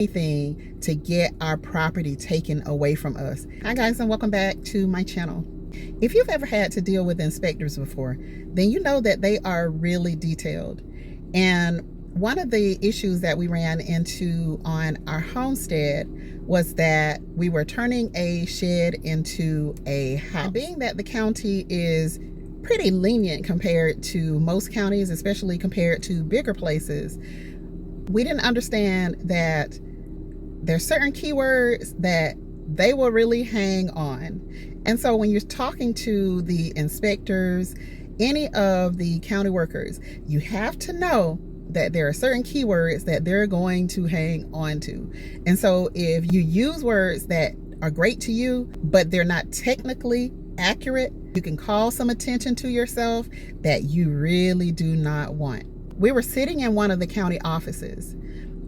anything to get our property taken away from us. Hi guys, and welcome back to my channel. If you've ever had to deal with inspectors before, then you know that they are really detailed. And one of the issues that we ran into on our homestead was that we were turning a shed into a house. And being that the county is pretty lenient compared to most counties, especially compared to bigger places, we didn't understand that there's certain keywords that they will really hang on. And so when you're talking to the inspectors, any of the county workers, you have to know that there are certain keywords that they're going to hang on to. And so if you use words that are great to you, but they're not technically accurate, you can call some attention to yourself that you really do not want. We were sitting in one of the county offices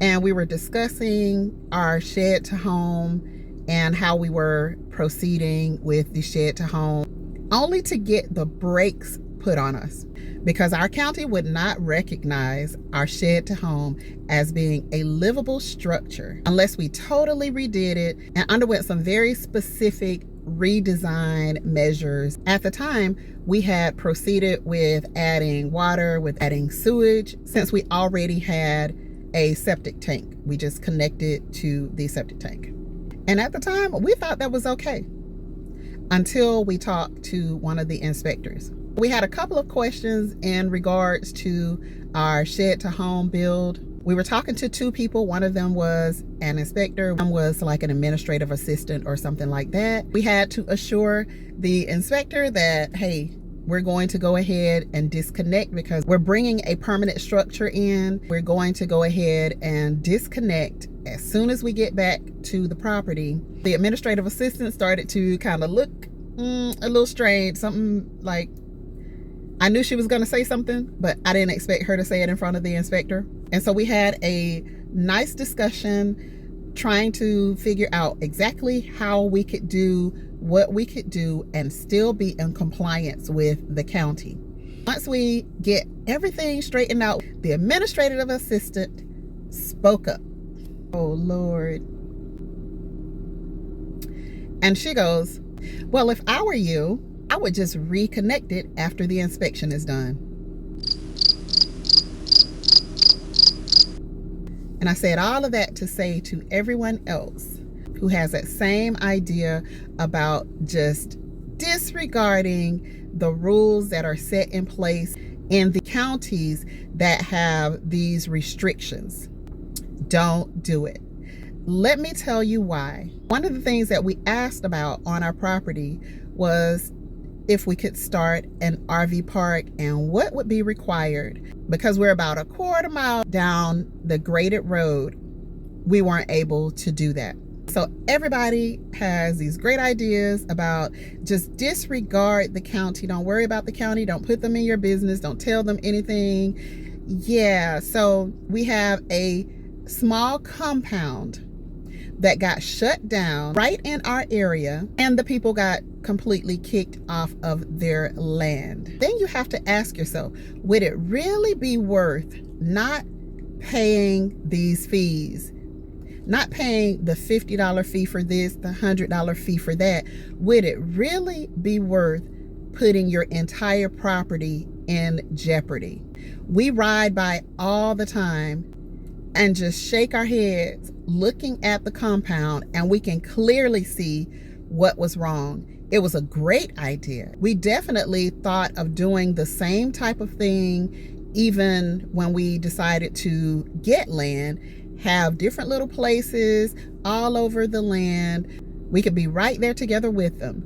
and we were discussing our shed to home and how we were proceeding with the shed to home, only to get the brakes put on us because our county would not recognize our shed to home as being a livable structure unless we totally redid it and underwent some very specific redesign measures. At the time, we had proceeded with adding water, with adding sewage, since we already had a septic tank. We just connected to the septic tank. And at the time, we thought that was okay until we talked to one of the inspectors. We had a couple of questions in regards to our shed to home build. We were talking to two people. One of them was an inspector, one was like an administrative assistant or something like that. We had to assure the inspector that, hey, we're going to go ahead and disconnect because we're bringing a permanent structure in. We're going to go ahead and disconnect as soon as we get back to the property. The administrative assistant started to kind of look a little strange, something like, I knew she was going to say something, but I didn't expect her to say it in front of the inspector. And so we had a nice discussion trying to figure out exactly how we could do what we could do and still be in compliance with the county. Once we get everything straightened out, the administrative assistant spoke up. Oh, Lord. And she goes, well, if I were you, I would just reconnect it after the inspection is done. And I said all of that to say to everyone else who has that same idea about just disregarding the rules that are set in place in the counties that have these restrictions. Don't do it. Let me tell you why. One of the things that we asked about on our property was if we could start an RV park and what would be required. Because we're about a quarter mile down the graded road, we weren't able to do that. So everybody has these great ideas about just disregard the county. Don't worry about the county. Don't put them in your business. Don't tell them anything. Yeah, so we have a small compound that got shut down right in our area, and the people got completely kicked off of their land. Then you have to ask yourself, would it really be worth not paying these fees? Not paying the $50 fee for this, the $100 fee for that. Would it really be worth putting your entire property in jeopardy? We ride by all the time and just shake our heads looking at the compound, and we can clearly see what was wrong. It was a great idea. We definitely thought of doing the same type of thing even when we decided to get land, have different little places all over the land. We could be right there together with them.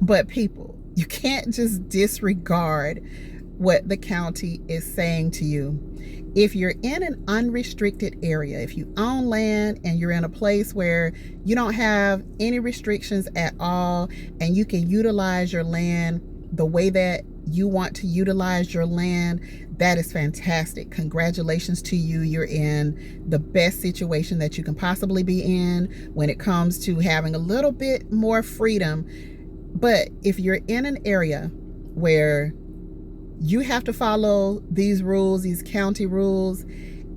But people, you can't just disregard what the county is saying to you. If you're in an unrestricted area, if you own land and you're in a place where you don't have any restrictions at all and you can utilize your land the way that you want to utilize your land, that is fantastic. Congratulations to you. You're in the best situation that you can possibly be in when it comes to having a little bit more freedom. But if you're in an area where you have to follow these rules, these county rules,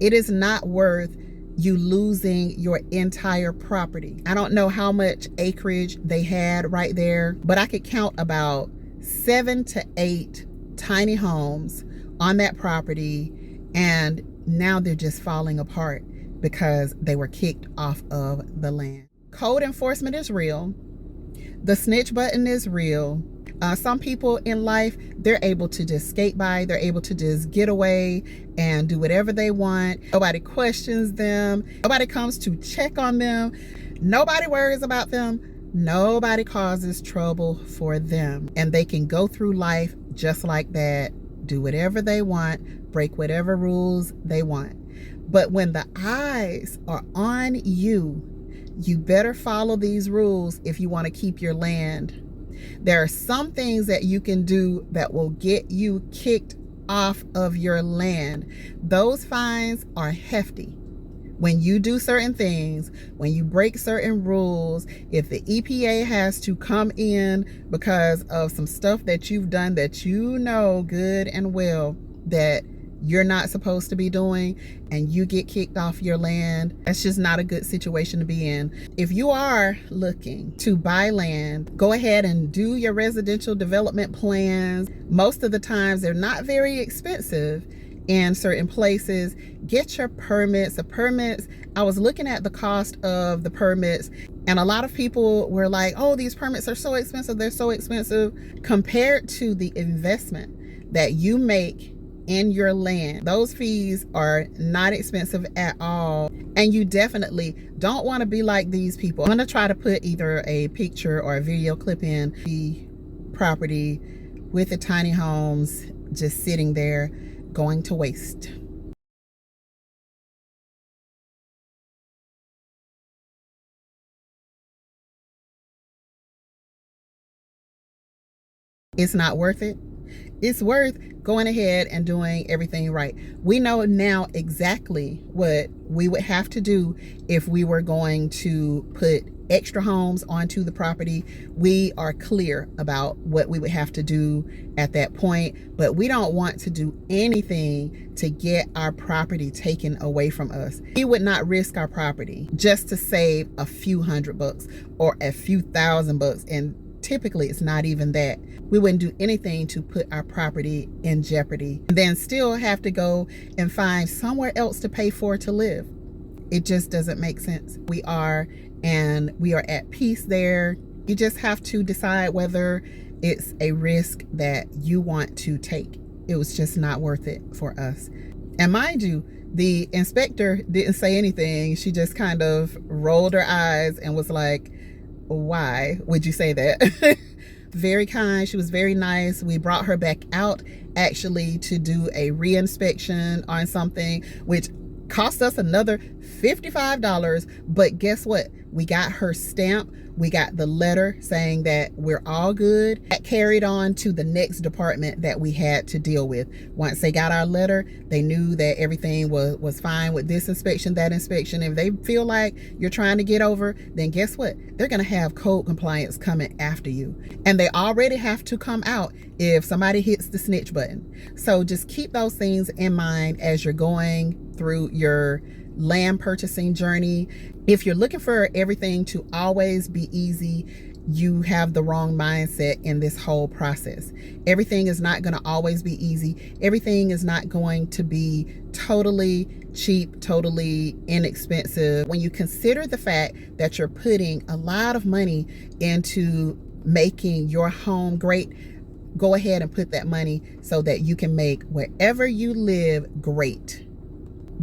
it is not worth you losing your entire property. I don't know how much acreage they had right there, but I could count about 7 to 8 tiny homes on that property, and now they're just falling apart because they were kicked off of the land. Code enforcement is real. The snitch button is real. Some people in life, they're able to just skate by. They're able to just get away and do whatever they want. Nobody questions them. Nobody comes to check on them. Nobody worries about them. Nobody causes trouble for them. And they can go through life just like that, do whatever they want, break whatever rules they want. But when the eyes are on you, you better follow these rules if you want to keep your land. There are some things that you can do that will get you kicked off of your land. Those fines are hefty. When you do certain things, when you break certain rules, if the EPA has to come in because of some stuff that you've done that you know good and well that you're not supposed to be doing, and you get kicked off your land, that's just not a good situation to be in. If you are looking to buy land, go ahead and do your residential development plans. Most of the times they're not very expensive in certain places. Get your permits. The permits, I was looking at the cost of the permits, and a lot of people were like, oh, these permits are so expensive. They're so expensive compared to the investment that you make in your land. Those fees are not expensive at all, and you definitely don't want to be like these people. I'm going to try to put either a picture or a video clip in the property with the tiny homes just sitting there going to waste. It's not worth it. It's worth going ahead and doing everything right. We know now exactly what we would have to do if we were going to put extra homes onto the property. We are clear about what we would have to do at that point, but we don't want to do anything to get our property taken away from us. We would not risk our property just to save a few $100 or a few $1,000, and typically it's not even that. We wouldn't do anything to put our property in jeopardy and then still have to go and find somewhere else to pay for to live. It just doesn't make sense. We are at peace there. You just have to decide whether it's a risk that you want to take. It was just not worth it for us. And mind you, the inspector didn't say anything. She just kind of rolled her eyes and was like, why would you say that? Very kind. She was very nice. We brought her back out actually to do a re-inspection on something, which cost us another $55. But guess what? We got her stamp. We got the letter saying that we're all good. That carried on to the next department that we had to deal with. Once they got our letter, they knew that everything was fine with this inspection, that inspection. If they feel like you're trying to get over, then guess what? They're going to have code compliance coming after you. And they already have to come out if somebody hits the snitch button. So just keep those things in mind as you're going through your land purchasing journey. If you're looking for everything to always be easy, you have the wrong mindset in this whole process. Everything is not going to always be easy. Everything is not going to be totally cheap, totally inexpensive. When you consider the fact that you're putting a lot of money into making your home great, go ahead and put that money so that you can make wherever you live great.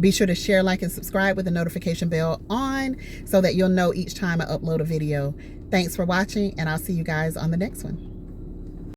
Be sure to share, like, and subscribe with the notification bell on so that you'll know each time I upload a video. Thanks for watching, and I'll see you guys on the next one.